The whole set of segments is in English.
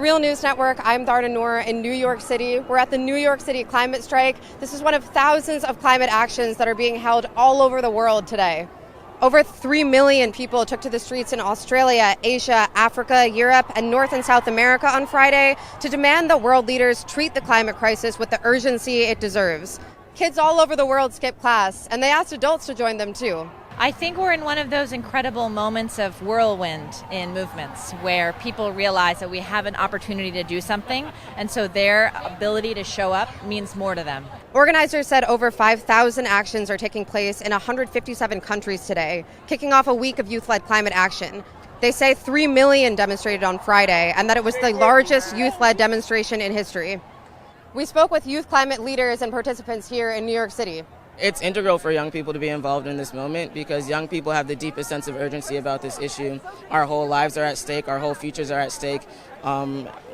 For the Real News Network, I'm Darna Noor in New York City. We're at the New York City Climate Strike. This is one of thousands of climate actions that are being held all over the world today. Over 3 million people took to the streets in Australia, Asia, Africa, Europe, and North and South America on Friday to demand that world leaders treat the climate crisis with the urgency it deserves. Kids all over the world skipped class, and they asked adults to join them too. I think we're in one of those incredible moments of whirlwind in movements where people realize that we have an opportunity to do something, and so their ability to show up means more to them. Organizers said over 5,000 actions are taking place in 157 countries today, kicking off a week of youth-led climate action. They say 3 million demonstrated on Friday, and that it was the largest youth-led demonstration in history. We spoke with youth climate leaders and participants here in New York City. It's integral for young people to be involved in this moment because young people have the deepest sense of urgency about this issue. Our whole lives are at stake. Our whole futures are at stake.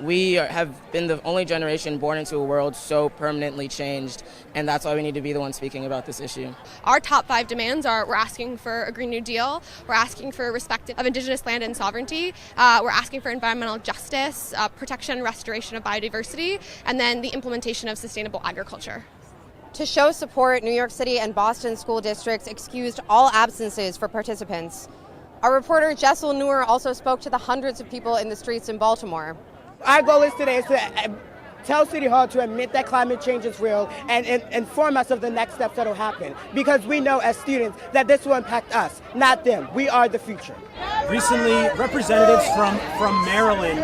We have been the only generation born into a world so permanently changed, and that's why we need to be the ones speaking about this issue. Our top 5 demands are: we're asking for a Green New Deal, we're asking for respect of Indigenous land and sovereignty, we're asking for environmental justice, protection and restoration of biodiversity, and then the implementation of sustainable agriculture. To show support, New York City and Boston school districts excused all absences for participants. Our reporter Jessel Noor also spoke to the hundreds of people in the streets in Baltimore. Our goal is today is to tell City Hall to admit that climate change is real and inform us of the next steps that will happen, because we know as students that this will impact us, not them. We are the future. Recently, representatives from Maryland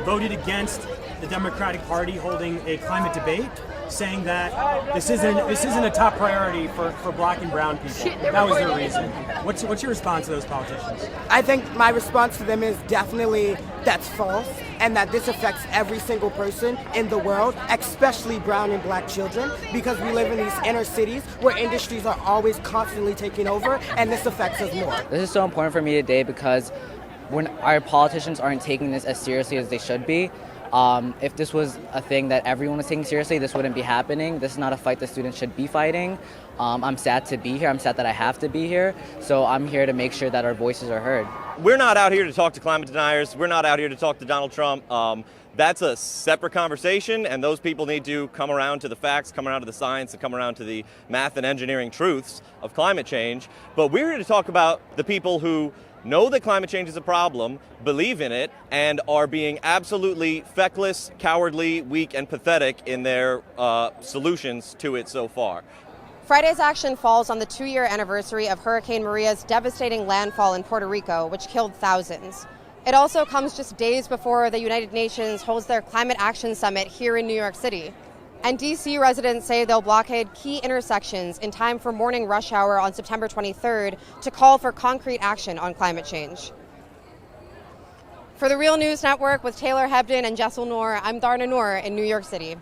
voted against the Democratic Party holding a climate debate, saying that this isn't a top priority for black and brown people. That was their reason. What's your response to those politicians? I think my response to them is definitely that's false, and that this affects every single person in the world, especially brown and black children, because we live in these inner cities where industries are always constantly taking over, and this affects us more. This is so important for me today because when our politicians aren't taking this as seriously as they should be. If this was a thing that everyone was taking seriously, this wouldn't be happening. This is not a fight that students should be fighting. I'm sad to be here. I'm sad that I have to be here. So I'm here to make sure that our voices are heard. We're not out here to talk to climate deniers. We're not out here to talk to Donald Trump. That's a separate conversation, and those people need to come around to the facts, come around to the science, and come around to the math and engineering truths of climate change. But we're here to talk about the people who know that climate change is a problem, believe in it, and are being absolutely feckless, cowardly, weak, and pathetic in their solutions to it so far. Friday's action falls on the 2-year anniversary of Hurricane Maria's devastating landfall in Puerto Rico, which killed thousands. It also comes just days before the United Nations holds their Climate Action Summit here in New York City. And D.C. residents say they'll blockade key intersections in time for morning rush hour on September 23rd to call for concrete action on climate change. For the Real News Network with Taylor Hebden and Jessel Noor, I'm Darna Noor in New York City.